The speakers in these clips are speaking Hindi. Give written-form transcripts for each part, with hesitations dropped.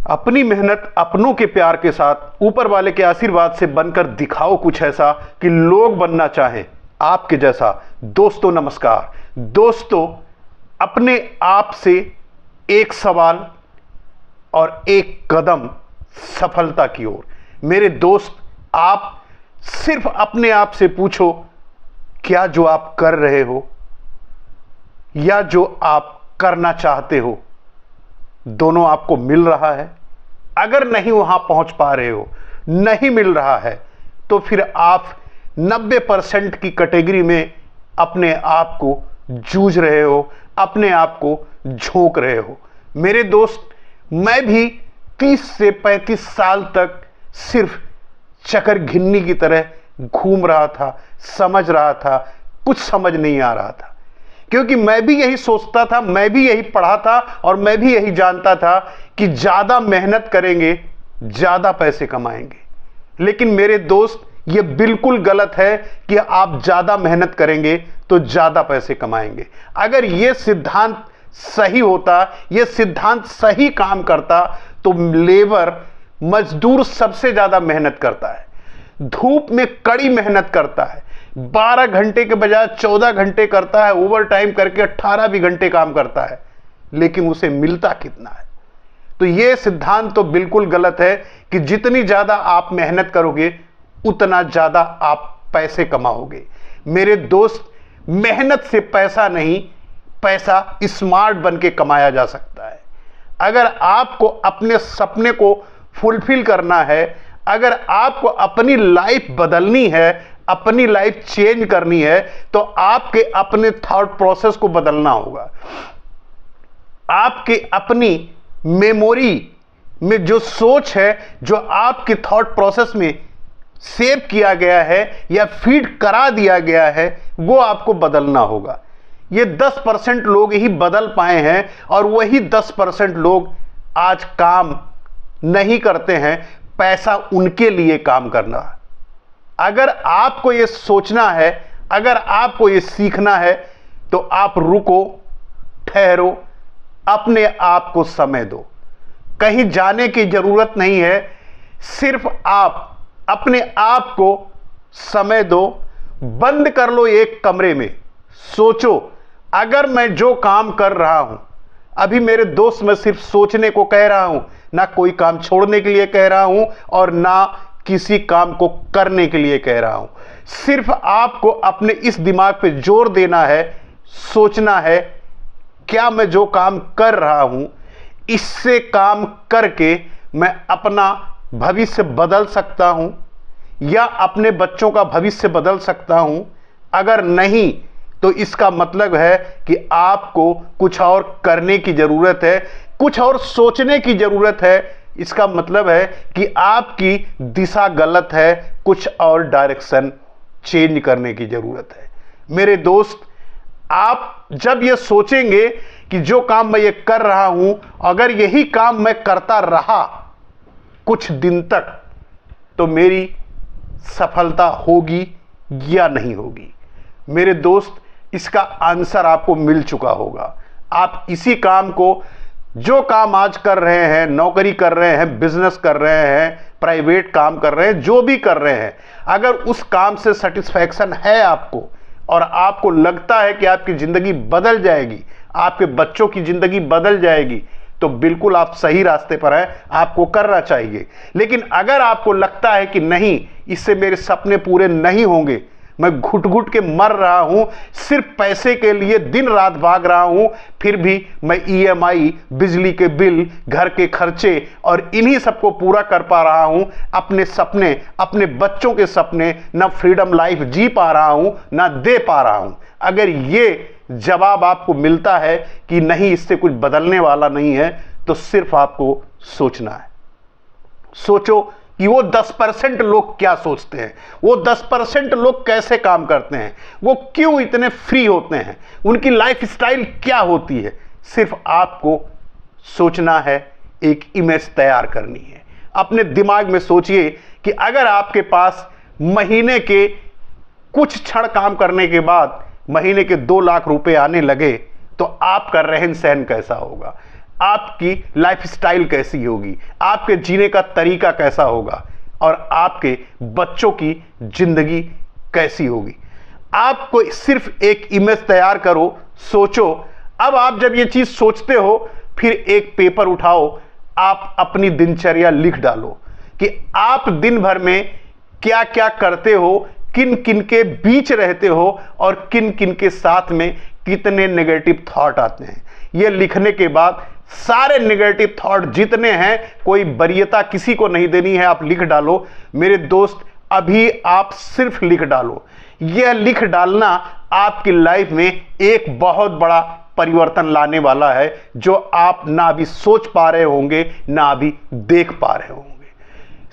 अपनी मेहनत अपनों के प्यार के साथ ऊपर वाले के आशीर्वाद से बनकर दिखाओ कुछ ऐसा कि लोग बनना चाहें आपके जैसा। दोस्तों नमस्कार। दोस्तों, अपने आप से एक सवाल और एक कदम सफलता की ओर। मेरे दोस्त, आप सिर्फ अपने आप से पूछो, क्या जो आप कर रहे हो या जो आप करना चाहते हो दोनों आपको मिल रहा है? अगर नहीं वहां पहुंच पा रहे हो, नहीं मिल रहा है, तो फिर आप 90% की कैटेगरी में अपने आप को जूझ रहे हो, अपने आप को झोंक रहे हो। मेरे दोस्त, मैं भी 30 से 35 साल तक सिर्फ चकर घिन्नी की तरह घूम रहा था, समझ रहा था, कुछ समझ नहीं आ रहा था, क्योंकि मैं भी यही सोचता था, मैं भी यही पढ़ा था और मैं भी यही जानता था कि ज्यादा मेहनत करेंगे ज्यादा पैसे कमाएंगे। लेकिन मेरे दोस्त, यह बिल्कुल गलत है कि आप ज्यादा मेहनत करेंगे तो ज्यादा पैसे कमाएंगे। अगर यह सिद्धांत सही होता, यह सिद्धांत सही काम करता, तो लेबर मजदूर सबसे ज्यादा मेहनत करता है, धूप में कड़ी मेहनत करता है, 12 घंटे के बजाय 14 घंटे करता है, ओवर टाइम करके 18 भी घंटे काम करता है, लेकिन उसे मिलता कितना है? तो यह सिद्धांत तो बिल्कुल गलत है कि जितनी ज्यादा आप मेहनत करोगे उतना ज्यादा आप पैसे कमाओगे। मेरे दोस्त, मेहनत से पैसा नहीं, पैसा स्मार्ट बन के कमाया जा सकता है। अगर आपको अपने सपने को फुलफिल करना है, अगर आपको अपनी लाइफ बदलनी है, अपनी लाइफ चेंज करनी है, तो आपके अपने थॉट प्रोसेस को बदलना होगा। आपके अपनी मेमोरी में जो सोच है, जो आपके थॉट प्रोसेस में सेव किया गया है या फीड करा दिया गया है, वो आपको बदलना होगा। ये 10% लोग ही बदल पाए हैं और वही 10% लोग आज काम नहीं करते हैं। पैसा उनके लिए काम करना। अगर आपको यह सोचना है, अगर आपको यह सीखना है, तो आप रुको, ठहरो, अपने आप को समय दो। कहीं जाने की जरूरत नहीं है, सिर्फ आप अपने आप को समय दो। बंद कर लो एक कमरे में, सोचो, अगर मैं जो काम कर रहा हूं, अभी मेरे दोस्त, मैं सिर्फ सोचने को कह रहा हूं, ना कोई काम छोड़ने के लिए कह रहा हूं और ना किसी काम को करने के लिए कह रहा हूं। सिर्फ आपको अपने इस दिमाग पे जोर देना है, सोचना है, क्या मैं जो काम कर रहा हूं, इससे काम करके मैं अपना भविष्य बदल सकता हूं या अपने बच्चों का भविष्य बदल सकता हूं? अगर नहीं, तो इसका मतलब है कि आपको कुछ और करने की जरूरत है, कुछ और सोचने की जरूरत है। इसका मतलब है कि आपकी दिशा गलत है, कुछ और डायरेक्शन चेंज करने की जरूरत है। मेरे दोस्त, आप जब ये सोचेंगे कि जो काम मैं ये कर रहा हूं, अगर यही काम मैं करता रहा कुछ दिन तक, तो मेरी सफलता होगी या नहीं होगी? मेरे दोस्त, इसका आंसर आपको मिल चुका होगा। आप इसी काम को, जो काम आज कर रहे हैं, नौकरी कर रहे हैं, बिजनेस कर रहे हैं, प्राइवेट काम कर रहे हैं, जो भी कर रहे हैं, अगर उस काम से सेटिस्फैक्शन है आपको और आपको लगता है कि आपकी जिंदगी बदल जाएगी, आपके बच्चों की जिंदगी बदल जाएगी, तो बिल्कुल आप सही रास्ते पर हैं, आपको करना चाहिए। लेकिन अगर आपको लगता है कि नहीं, इससे मेरे सपने पूरे नहीं होंगे, मैं घुट घुट के मर रहा हूं, सिर्फ पैसे के लिए दिन रात भाग रहा हूं, फिर भी मैं ईएमआई, बिजली के बिल, घर के खर्चे और इन्हीं सबको पूरा कर पा रहा हूं, अपने सपने, अपने बच्चों के सपने, ना फ्रीडम लाइफ जी पा रहा हूं, ना दे पा रहा हूं। अगर ये जवाब आपको मिलता है कि नहीं, इससे कुछ बदलने वाला नहीं है, तो सिर्फ आपको सोचना है। सोचो कि वो 10% लोग क्या सोचते हैं, वो 10% लोग कैसे काम करते हैं, वो क्यों इतने फ्री होते हैं, उनकी लाइफ स्टाइल क्या होती है। सिर्फ आपको सोचना है, एक इमेज तैयार करनी है। अपने दिमाग में सोचिए कि अगर आपके पास महीने के कुछ क्षण काम करने के बाद महीने के 2 लाख रुपए आने लगे, तो आपका रहन सहन कैसा होगा? आपकी लाइफस्टाइल कैसी होगी, आपके जीने का तरीका कैसा होगा और आपके बच्चों की जिंदगी कैसी होगी। आपको सिर्फ एक इमेज तैयार करो, सोचो। अब आप जब ये चीज सोचते हो, फिर एक पेपर उठाओ, आप अपनी दिनचर्या लिख डालो कि आप दिन भर में क्या क्या करते हो, किन किन के बीच रहते हो और किन किन के साथ में कितने नेगेटिव थॉट आते हैं। ये लिखने के बाद सारे नेगेटिव थॉट जितने हैं, कोई वरीयता किसी को नहीं देनी है, आप लिख डालो मेरे दोस्त। अभी आप सिर्फ लिख डालो। यह लिख डालना आपकी लाइफ में एक बहुत बड़ा परिवर्तन लाने वाला है, जो आप ना अभी सोच पा रहे होंगे, ना अभी देख पा रहे होंगे।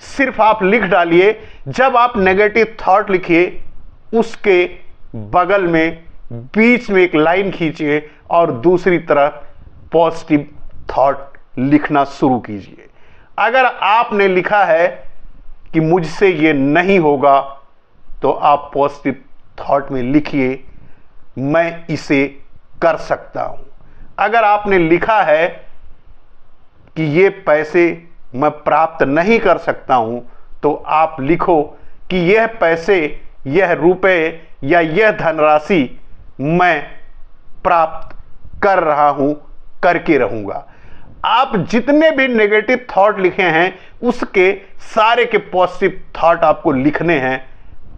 सिर्फ आप लिख डालिए। जब आप नेगेटिव थॉट लिखिए, उसके बगल में बीच में एक लाइन खींचिए और दूसरी तरफ पॉजिटिव थॉट लिखना शुरू कीजिए। अगर आपने लिखा है कि मुझसे ये नहीं होगा, तो आप पॉजिटिव थॉट में लिखिए मैं इसे कर सकता हूं। अगर आपने लिखा है कि ये पैसे मैं प्राप्त नहीं कर सकता हूं, तो आप लिखो कि यह पैसे, यह रुपए या यह धनराशि मैं प्राप्त कर रहा हूं, करके रहूंगा। आप जितने भी नेगेटिव थॉट लिखे हैं, उसके सारे के पॉजिटिव थॉट आपको लिखने हैं।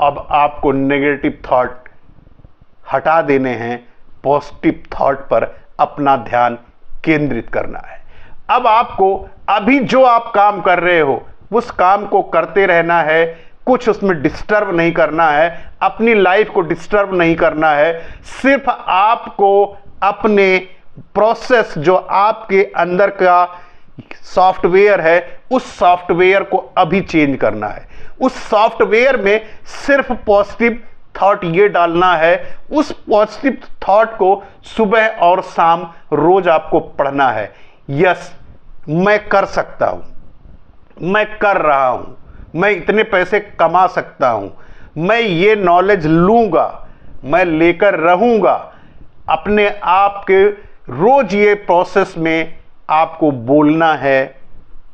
अब आपको नेगेटिव थॉट हटा देने हैं, पॉजिटिव थॉट पर अपना ध्यान केंद्रित करना है। अब आपको अभी जो आप काम कर रहे हो, उस काम को करते रहना है, कुछ उसमें डिस्टर्ब नहीं करना है, अपनी लाइफ को डिस्टर्ब नहीं करना है। सिर्फ आपको अपने प्रोसेस, जो आपके अंदर का सॉफ्टवेयर है, उस सॉफ्टवेयर को अभी चेंज करना है। उस सॉफ्टवेयर में सिर्फ पॉजिटिव थॉट ये डालना है। उस पॉजिटिव थॉट को सुबह और शाम रोज आपको पढ़ना है। यस, मैं कर सकता हूं, मैं कर रहा हूं, मैं इतने पैसे कमा सकता हूं, मैं ये नॉलेज लूंगा, मैं लेकर रहूंगा। अपने आप के रोज ये प्रोसेस में आपको बोलना है,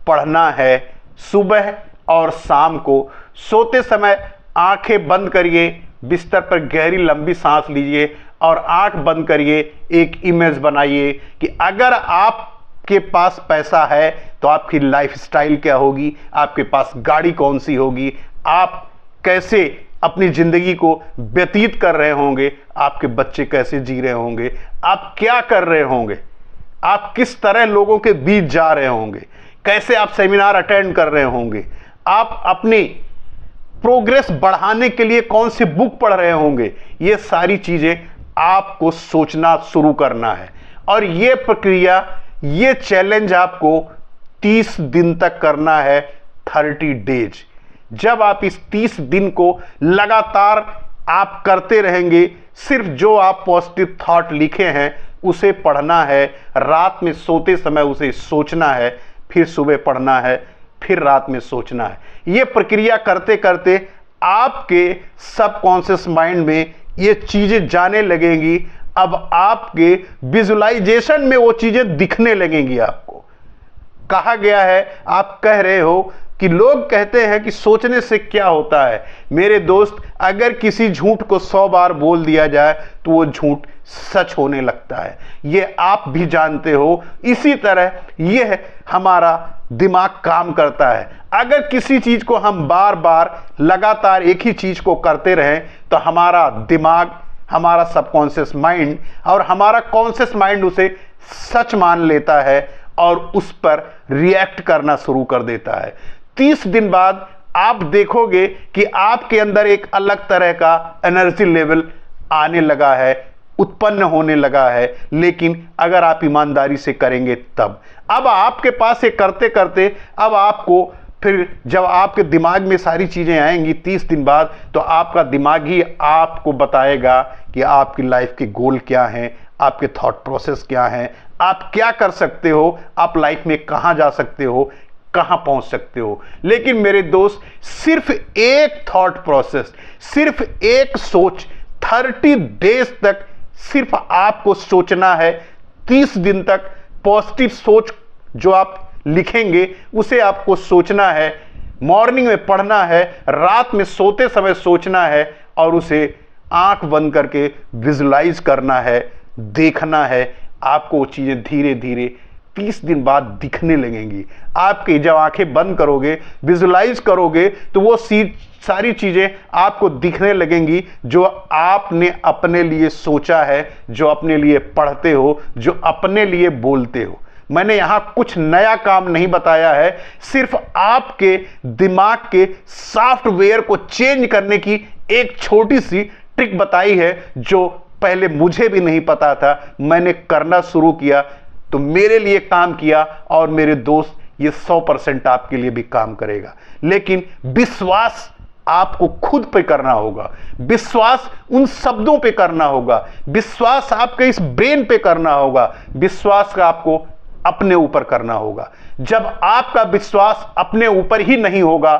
पढ़ना है। सुबह और शाम को सोते समय आंखें बंद करिए, बिस्तर पर गहरी लंबी सांस लीजिए और आंख बंद करिए। एक इमेज बनाइए कि अगर आपके पास पैसा है तो आपकी लाइफस्टाइल क्या होगी, आपके पास गाड़ी कौन सी होगी, आप कैसे अपनी जिंदगी को व्यतीत कर रहे होंगे, आपके बच्चे कैसे जी रहे होंगे, आप क्या कर रहे होंगे, आप किस तरह लोगों के बीच जा रहे होंगे, कैसे आप सेमिनार अटेंड कर रहे होंगे, आप अपनी प्रोग्रेस बढ़ाने के लिए कौन सी बुक पढ़ रहे होंगे। ये सारी चीजें आपको सोचना शुरू करना है। और ये प्रक्रिया, ये चैलेंज आपको 30 दिन तक करना है, 30 डेज। जब आप इस 30 दिन को लगातार आप करते रहेंगे, सिर्फ जो आप पॉजिटिव थॉट लिखे हैं उसे पढ़ना है, रात में सोते समय उसे सोचना है, फिर सुबह पढ़ना है, फिर रात में सोचना है। यह प्रक्रिया करते करते आपके सबकॉन्शियस माइंड में ये चीजें जाने लगेंगी। अब आपके विजुअलाइजेशन में वो चीजें दिखने लगेंगी। आपको कहा गया है, आप कह रहे हो कि लोग कहते हैं कि सोचने से क्या होता है। मेरे दोस्त, अगर किसी झूठ को 100 बार बोल दिया जाए तो वो झूठ सच होने लगता है। ये आप भी जानते हो। इसी तरह यह हमारा दिमाग काम करता है। अगर किसी चीज को हम बार बार लगातार एक ही चीज को करते रहें तो हमारा दिमाग, हमारा सबकॉन्शियस माइंड और हमारा कॉन्शियस माइंड उसे सच मान लेता है और उस पर रिएक्ट करना शुरू कर देता है। 30 दिन बाद आप देखोगे कि आपके अंदर एक अलग तरह का एनर्जी लेवल आने लगा है, उत्पन्न होने लगा है। लेकिन अगर आप ईमानदारी से करेंगे तब। अब आपके पास ये करते करते अब आपको फिर जब आपके दिमाग में सारी चीजें आएंगी 30 दिन बाद, तो आपका दिमाग ही आपको बताएगा कि आपकी लाइफ के गोल क्या हैं, आपके थॉट प्रोसेस क्या हैं, आप क्या कर सकते हो, आप लाइफ में कहां जा सकते हो, कहां पहुंच सकते हो। लेकिन मेरे दोस्त, सिर्फ एक थॉट प्रोसेस, सिर्फ एक सोच 30 डेज तक सिर्फ आपको सोचना है। 30 दिन तक पॉजिटिव सोच जो आप लिखेंगे उसे आपको सोचना है, मॉर्निंग में पढ़ना है, रात में सोते समय सोचना है और उसे आंख बंद करके विजुलाइज करना है, देखना है। आपको वो चीजें धीरे धीरे 30 दिन बाद दिखने लगेंगी। आपकी जब आंखें बंद करोगे, विजुलाइज करोगे, तो वो सारी चीजें आपको दिखने लगेंगी जो आपने अपने लिए सोचा है, जो अपने लिए पढ़ते हो, जो अपने लिए बोलते हो। मैंने यहां कुछ नया काम नहीं बताया है, सिर्फ आपके दिमाग के सॉफ्टवेयर को चेंज करने की एक छोटी सी ट्रिक बताई है जो पहले मुझे भी नहीं पता था। मैंने करना शुरू किया तो मेरे लिए काम किया और मेरे दोस्त ये 100% आपके लिए भी काम करेगा। लेकिन विश्वास आपको खुद पे करना होगा, विश्वास उन शब्दों पे करना होगा, विश्वास आपके इस ब्रेन पे करना होगा, विश्वास का आपको अपने ऊपर करना होगा। जब आपका विश्वास अपने ऊपर ही नहीं होगा,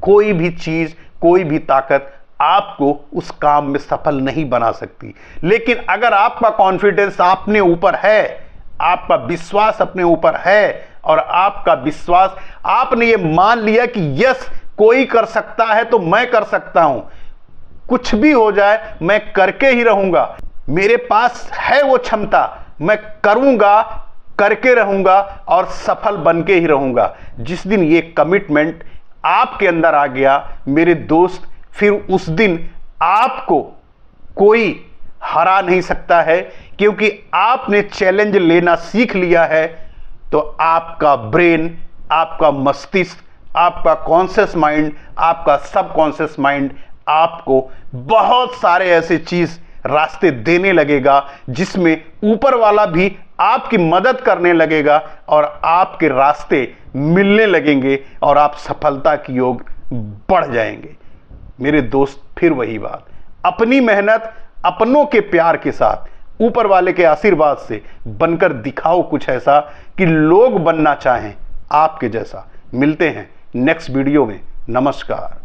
कोई भी चीज, कोई भी ताकत आपको उस काम में सफल नहीं बना सकती। लेकिन अगर आपका कॉन्फिडेंस अपने ऊपर है, आपका विश्वास अपने ऊपर है और आपका विश्वास, आपने ये मान लिया कि यस कोई कर सकता है तो मैं कर सकता हूं, कुछ भी हो जाए मैं करके ही रहूंगा, मेरे पास है वो क्षमता, मैं करूंगा, करके रहूंगा और सफल बन के ही रहूंगा। जिस दिन ये कमिटमेंट आपके अंदर आ गया मेरे दोस्त, फिर उस दिन आपको कोई हरा नहीं सकता है, क्योंकि आपने चैलेंज लेना सीख लिया है। तो आपका ब्रेन, आपका मस्तिष्क, आपका कॉन्शियस माइंड, आपका सबकॉन्शियस माइंड आपको बहुत सारे ऐसे चीज रास्ते देने लगेगा जिसमें ऊपर वाला भी आपकी मदद करने लगेगा और आपके रास्ते मिलने लगेंगे और आप सफलता की ओर बढ़ जाएंगे। मेरे दोस्त, फिर वही बात, अपनी मेहनत, अपनों के प्यार के साथ, ऊपर वाले के आशीर्वाद से बनकर दिखाओ कुछ ऐसा कि लोग बनना चाहें आपके जैसा। मिलते हैं नेक्स्ट वीडियो में। नमस्कार।